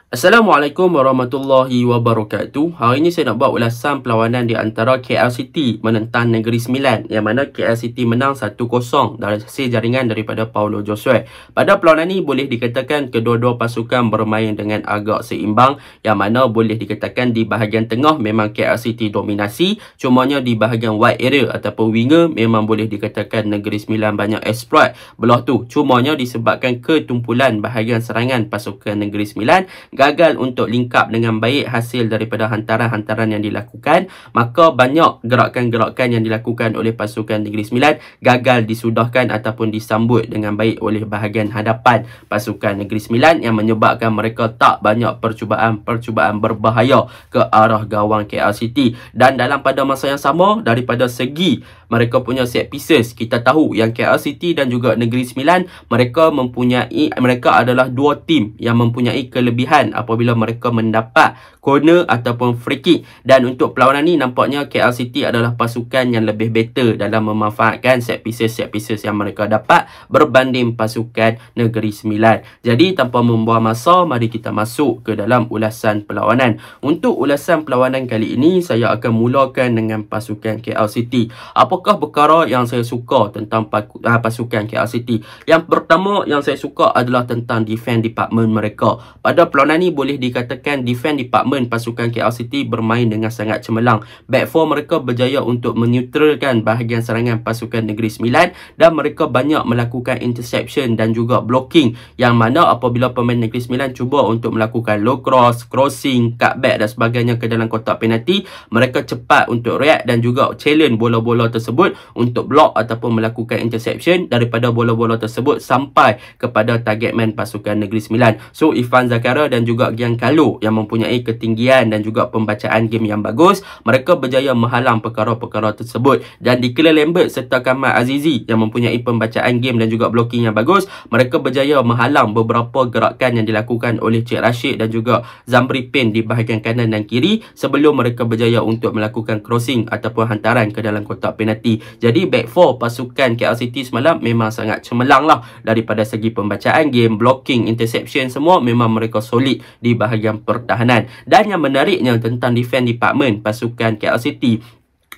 Assalamualaikum warahmatullahi wabarakatuh. Hari ini saya nak buat ulasan perlawanan di antara KL City menentang Negeri Sembilan, yang mana KL City menang 1-0 dari hasil jaringan daripada Paulo Josue. Pada perlawanan ini boleh dikatakan kedua-dua pasukan bermain dengan agak seimbang, yang mana boleh dikatakan di bahagian tengah memang KL City dominasi, cumanya di bahagian wide area ataupun winger memang boleh dikatakan Negeri Sembilan banyak exploit belah tu. Cumanya disebabkan ketumpulan bahagian serangan pasukan Negeri Sembilan gagal untuk link up dengan baik hasil daripada hantaran-hantaran yang dilakukan, maka banyak gerakan-gerakan yang dilakukan oleh pasukan Negeri Sembilan gagal disudahkan ataupun disambut dengan baik oleh bahagian hadapan pasukan Negeri Sembilan, yang menyebabkan mereka tak banyak percubaan berbahaya ke arah gawang KL City. Dan dalam pada masa yang sama, daripada segi mereka punya set pieces, kita tahu yang KL City dan juga Negeri Sembilan mereka adalah dua tim yang mempunyai kelebihan apabila mereka mendapat corner ataupun free kick. Dan untuk perlawanan ni nampaknya KL City adalah pasukan yang lebih better dalam memanfaatkan set pieces yang mereka dapat berbanding pasukan Negeri Sembilan. Jadi tanpa membuang masa, mari kita masuk ke dalam ulasan perlawanan. Untuk ulasan perlawanan kali ini, saya akan mulakan dengan pasukan KL City. Apakah perkara yang saya suka tentang pasukan KL City? Yang pertama yang saya suka adalah tentang defense department mereka. Pada perlawanan ni boleh dikatakan defense department pasukan KL City bermain dengan sangat cemerlang. Back four mereka berjaya untuk menetralkan bahagian serangan pasukan Negeri Sembilan, dan mereka banyak melakukan interception dan juga blocking, yang mana apabila pemain Negeri Sembilan cuba untuk melakukan low cross, crossing, cutback dan sebagainya ke dalam kotak penalti, mereka cepat untuk react dan juga challenge bola-bola tersebut untuk block ataupun melakukan interception daripada bola-bola tersebut sampai kepada target man pasukan Negeri Sembilan. So Irfan Zakariya dan juga Giancarlo yang mempunyai ketinggian dan juga pembacaan game yang bagus, mereka berjaya menghalang perkara-perkara tersebut. Dan di Claire Lambert serta Kamal Azizi yang mempunyai pembacaan game dan juga blocking yang bagus, mereka berjaya menghalang beberapa gerakan yang dilakukan oleh Cik Rashid dan juga Zamri Pin di bahagian kanan dan kiri sebelum mereka berjaya untuk melakukan crossing ataupun hantaran ke dalam kotak penalti. Jadi back four pasukan KL City semalam memang sangat cemerlang lah daripada segi pembacaan game, blocking, interception, semua memang mereka solid di bahagian pertahanan. Dan yang menariknya tentang defense department pasukan KL City,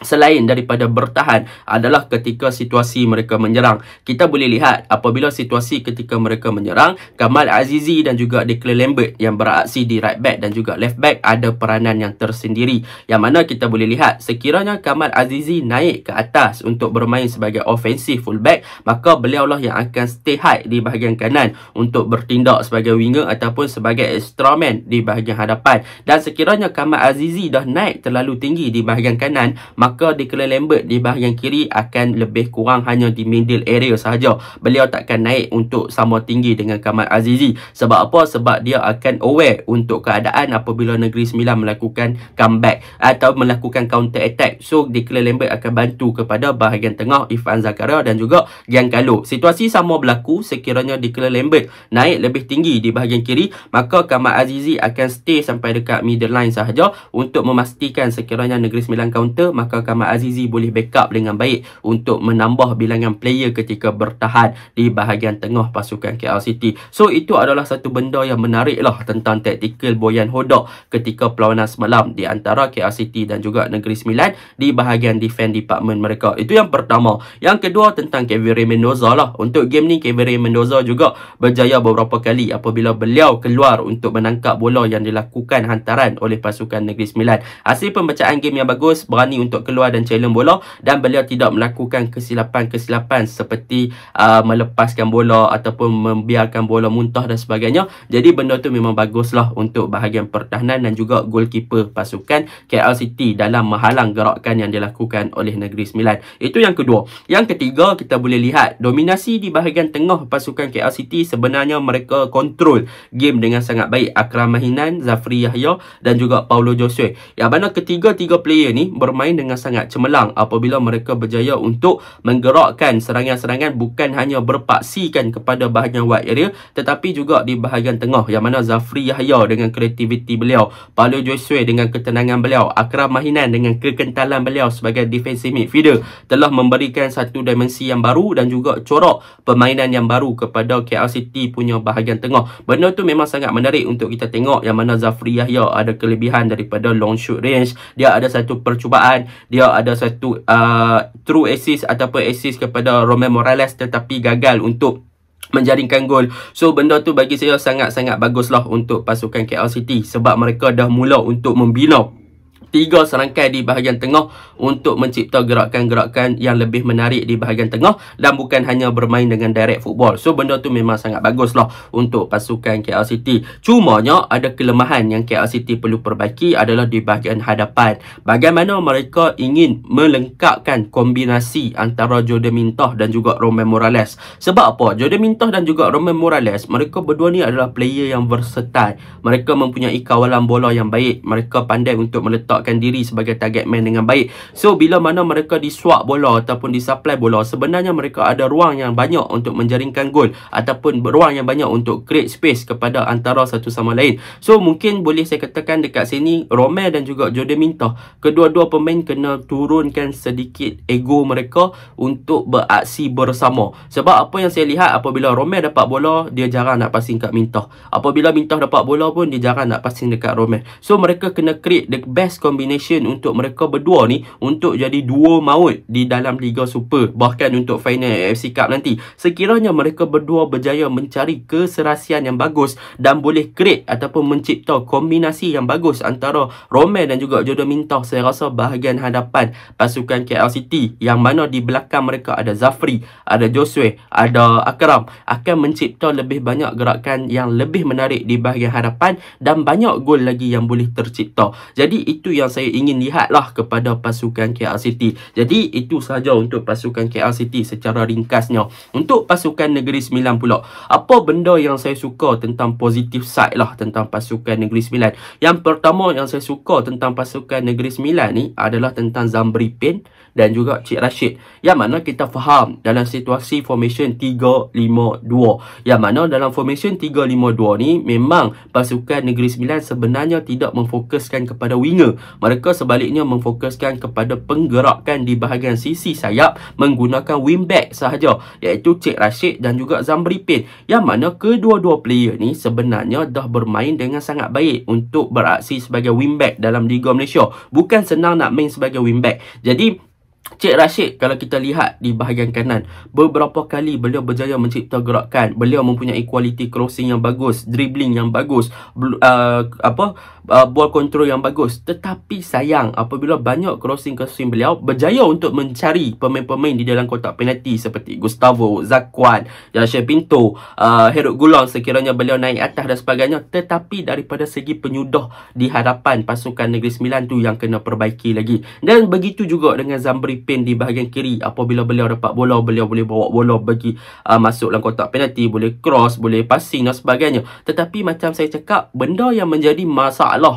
selain daripada bertahan, adalah ketika situasi mereka menyerang. Kita boleh lihat apabila situasi ketika mereka menyerang, Kamal Azizi dan juga Declan Lambert yang beraksi di right back dan juga left back ada peranan yang tersendiri, yang mana kita boleh lihat sekiranya Kamal Azizi naik ke atas untuk bermain sebagai offensive fullback, maka beliaulah yang akan stay high di bahagian kanan untuk bertindak sebagai winger ataupun sebagai extra man di bahagian hadapan. Dan sekiranya Kamal Azizi dah naik terlalu tinggi di bahagian kanan, maka Declan Lambert di bahagian kiri akan lebih kurang hanya di middle area sahaja. Beliau takkan naik untuk sama tinggi dengan Kamal Azizi. Sebab apa? Sebab dia akan aware untuk keadaan apabila Negeri Sembilan melakukan comeback atau melakukan counter attack. So Declan Lambert akan bantu kepada bahagian tengah Irfan Zakariya dan juga Giancarlo. Situasi sama berlaku sekiranya Declan Lambert naik lebih tinggi di bahagian kiri, maka Kamal Azizi akan stay sampai dekat middle line sahaja untuk memastikan sekiranya Negeri Sembilan counter, maka Kamal Azizi boleh backup dengan baik untuk menambah bilangan player ketika bertahan di bahagian tengah pasukan KL City. So itu adalah satu benda yang menarik lah tentang tactical Boyan Hodak ketika perlawanan semalam di antara KL City dan juga Negeri Sembilan di bahagian defense department mereka. Itu yang pertama. Yang kedua tentang Kevin Ray Mendoza lah. Untuk game ni Kevin Ray Mendoza juga berjaya beberapa kali apabila beliau keluar untuk menangkap bola yang dilakukan hantaran oleh pasukan Negeri Sembilan. Hasil pembacaan game yang bagus, berani untuk keluar dan challenge bola, dan beliau tidak melakukan kesilapan-kesilapan seperti melepaskan bola ataupun membiarkan bola muntah dan sebagainya. Jadi benda tu memang baguslah untuk bahagian pertahanan dan juga goalkeeper pasukan KL City dalam menghalang gerakan yang dilakukan oleh Negeri Sembilan. Itu yang kedua. Yang ketiga, kita boleh lihat dominasi di bahagian tengah pasukan KL City. Sebenarnya mereka kontrol game dengan sangat baik. Akram Mahinan, Zafri Yahya dan juga Paulo Josue, yang mana ketiga-tiga player ni bermain dengan dengan sangat cemerlang apabila mereka berjaya untuk menggerakkan serangan-serangan bukan hanya berpaksikan kepada bahagian wide area tetapi juga di bahagian tengah, yang mana Zafri Yahya dengan kreativiti beliau, Paulo Josue dengan ketenangan beliau, Akram Mahinan dengan kekentalan beliau sebagai defensive midfielder telah memberikan satu dimensi yang baru dan juga corak permainan yang baru kepada KL City punya bahagian tengah. Benda tu memang sangat menarik untuk kita tengok, yang mana Zafri Yahya ada kelebihan daripada long shoot range, dia ada satu percubaan, dia ada satu true assist ataupun assist kepada Romain Morales tetapi gagal untuk menjaringkan gol. So benda tu bagi saya sangat-sangat baguslah untuk pasukan KL City sebab mereka dah mula untuk membina 3 serangkai di bahagian tengah untuk mencipta gerakan-gerakan yang lebih menarik di bahagian tengah dan bukan hanya bermain dengan direct football. So benda tu memang sangat baguslah untuk pasukan KL City. Cumanya ada kelemahan yang KL City perlu perbaiki adalah di bahagian hadapan. Bagaimana mereka ingin melengkapkan kombinasi antara Jordan Mintoh dan juga Romain Morales. Sebab apa? Jordan Mintoh dan juga Romain Morales, mereka berdua ni adalah player yang versatile. Mereka mempunyai kawalan bola yang baik. Mereka pandai untuk meletak diri sebagai target man dengan baik. So bila mana mereka disuap bola ataupun disupply bola, sebenarnya mereka ada ruang yang banyak untuk menjaringkan gol ataupun ruang yang banyak untuk create space kepada antara satu sama lain. So mungkin boleh saya katakan dekat sini Romain dan juga Jordan Mintoh, kedua-dua pemain kena turunkan sedikit ego mereka untuk beraksi bersama. Sebab apa yang saya lihat, apabila Romain dapat bola, dia jarang nak passing kat Mintoh. Apabila Mintoh dapat bola pun dia jarang nak passing dekat Romain. So mereka kena create the best combination untuk mereka berdua ni untuk jadi duo maut di dalam Liga Super, bahkan untuk final AFC Cup nanti. Sekiranya mereka berdua berjaya mencari keserasian yang bagus dan boleh create ataupun mencipta kombinasi yang bagus antara Romain dan juga Jordan Mintoh, saya rasa bahagian hadapan pasukan KL City yang mana di belakang mereka ada Zafri, ada Josue, ada Akram, akan mencipta lebih banyak gerakan yang lebih menarik di bahagian hadapan dan banyak gol lagi yang boleh tercipta. Jadi itu yang saya ingin lihatlah kepada pasukan KL City. Jadi itu sahaja untuk pasukan KL City secara ringkasnya. Untuk pasukan Negeri Sembilan pula, apa benda yang saya suka tentang positive side lah tentang pasukan Negeri Sembilan. Yang pertama yang saya suka tentang pasukan Negeri Sembilan ni adalah tentang Zambri Pen dan juga Cik Rashid, yang mana kita faham dalam situasi formation 3-5-2, yang mana dalam formation 3-5-2 ni memang pasukan Negeri Sembilan sebenarnya tidak memfokuskan kepada winger. Mereka sebaliknya memfokuskan kepada penggerakan di bahagian sisi sayap menggunakan wingback sahaja, iaitu Cik Rashid dan juga Zambri Pen, yang mana kedua-dua player ni sebenarnya dah bermain dengan sangat baik untuk beraksi sebagai wingback dalam Liga Malaysia. Bukan senang nak main sebagai wingback. Jadi Cik Rashid, kalau kita lihat di bahagian kanan, beberapa kali beliau berjaya mencipta gerakan. Beliau mempunyai kualiti crossing yang bagus, dribbling yang bagus, ball control yang bagus. Tetapi sayang, apabila banyak crossing beliau berjaya untuk mencari pemain-pemain di dalam kotak penalti seperti Gustavo, Zakwan, Yasir Pinto, Herod Gulon sekiranya beliau naik atas dan sebagainya. Tetapi daripada segi penyudah di hadapan pasukan Negeri Sembilan tu yang kena perbaiki lagi. Dan begitu juga dengan Zambri Pen di bahagian kiri. Apabila beliau dapat bola, beliau boleh bawa bola bagi masuk dalam kotak penalti, boleh cross, boleh passing dan sebagainya. Tetapi macam saya cakap, benda yang menjadi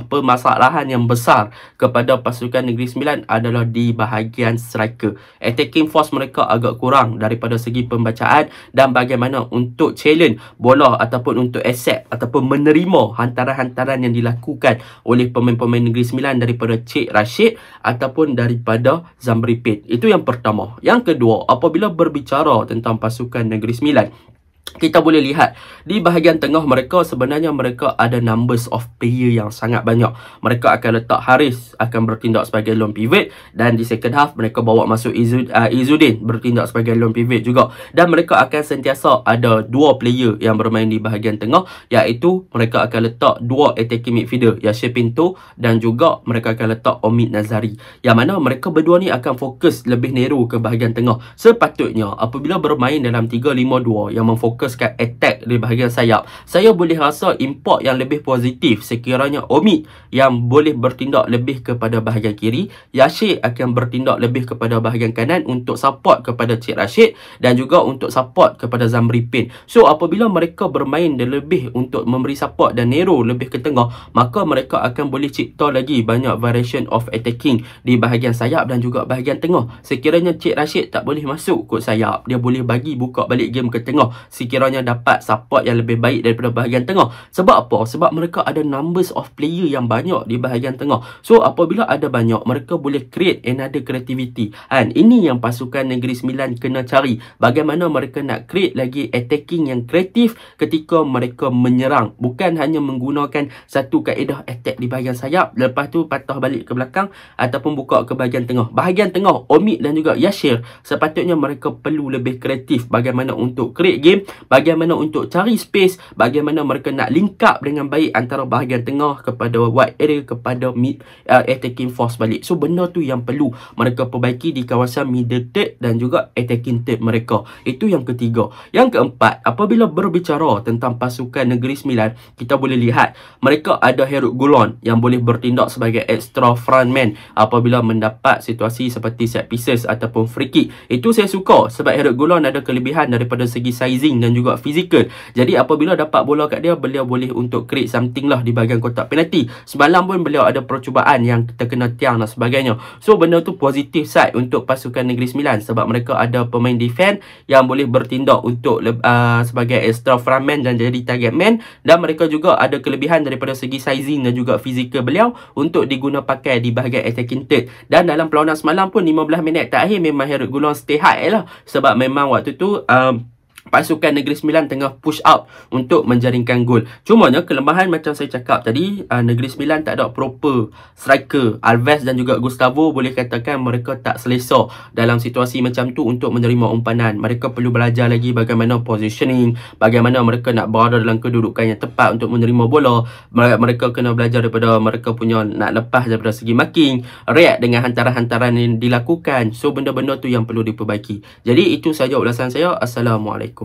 permasalahan yang besar kepada pasukan Negeri Sembilan adalah di bahagian striker. Attacking force mereka agak kurang daripada segi pembacaan dan bagaimana untuk challenge bola ataupun untuk accept ataupun menerima hantaran-hantaran yang dilakukan oleh pemain-pemain Negeri Sembilan daripada Cik Rashid ataupun daripada Zambri Pen. Itu yang pertama. Yang kedua, apabila berbicara tentang pasukan Negeri Sembilan, kita boleh lihat di bahagian tengah mereka sebenarnya mereka ada numbers of player yang sangat banyak. Mereka akan letak Haris akan bertindak sebagai lone pivot, dan di second half mereka bawa masuk Izzuddin bertindak sebagai lone pivot juga. Dan mereka akan sentiasa ada dua player yang bermain di bahagian tengah, iaitu mereka akan letak dua attacking midfielder, Yasir Pinto, dan juga mereka akan letak Omid Nazari, yang mana mereka berdua ni akan fokus lebih narrow ke bahagian tengah. Sepatutnya apabila bermain dalam 3-5-2 yang memfokuskan fokuskan attack di bahagian sayap. Saya boleh rasa import yang lebih positif sekiranya Omid yang boleh bertindak lebih kepada bahagian kiri, Yashir akan bertindak lebih kepada bahagian kanan untuk support kepada Cik Rashid dan juga untuk support kepada Zamri Pin. So apabila mereka bermain dan lebih untuk memberi support dan narrow lebih ke tengah, maka mereka akan boleh cipta lagi banyak variation of attacking di bahagian sayap dan juga bahagian tengah. Sekiranya Cik Rashid tak boleh masuk kot sayap, dia boleh bagi buka balik game ke tengah sekiranya dapat support yang lebih baik daripada bahagian tengah. Sebab apa? Sebab mereka ada numbers of player yang banyak di bahagian tengah. So apabila ada banyak, mereka boleh create another creativity. And ini yang pasukan Negeri Sembilan kena cari. Bagaimana mereka nak create lagi attacking yang kreatif ketika mereka menyerang. Bukan hanya menggunakan satu kaedah attack di bahagian sayap, lepas tu patah balik ke belakang ataupun buka ke bahagian tengah. Bahagian tengah, Omid dan juga Yashir, sepatutnya mereka perlu lebih kreatif bagaimana untuk create game, bagaimana untuk cari space, bagaimana mereka nak link up dengan baik antara bahagian tengah kepada wide area kepada mid attacking force balik. So benda tu yang perlu mereka perbaiki di kawasan middle third dan juga attacking third mereka. Itu yang ketiga. Yang keempat, apabila berbicara tentang pasukan Negeri Sembilan, kita boleh lihat mereka ada Herod Gulon yang boleh bertindak sebagai extra frontman apabila mendapat situasi seperti set pieces ataupun free kick. Itu saya suka sebab Herod Gulon ada kelebihan daripada segi sizing dan juga fizikal. Jadi apabila dapat bola kat dia, beliau boleh untuk create something lah di bahagian kotak penalti. Semalam pun beliau ada percubaan yang terkena tiang dan sebagainya. So benda tu positif side untuk pasukan Negeri Sembilan sebab mereka ada pemain defense yang boleh bertindak untuk sebagai extra frontman dan jadi target man, dan mereka juga ada kelebihan daripada segi sizing dan juga fizikal beliau untuk diguna pakai di bahagian attacking third. Dan dalam perlawanan semalam pun 15 minit terakhir memang Herod Gulon stay high lah sebab memang waktu tu pasukan Negeri Sembilan tengah push up untuk menjaringkan gol. Cumanya kelemahan macam saya cakap tadi, Negeri Sembilan tak ada proper striker. Alves dan juga Gustavo boleh katakan mereka tak selesa dalam situasi macam tu untuk menerima umpanan. Mereka perlu belajar lagi bagaimana positioning, bagaimana mereka nak berada dalam kedudukan yang tepat untuk menerima bola. Mereka kena belajar daripada mereka punya nak lepas daripada segi marking, react dengan hantaran-hantaran yang dilakukan. So benda-benda tu yang perlu diperbaiki. Jadi itu saja ulasan saya. Assalamualaikum.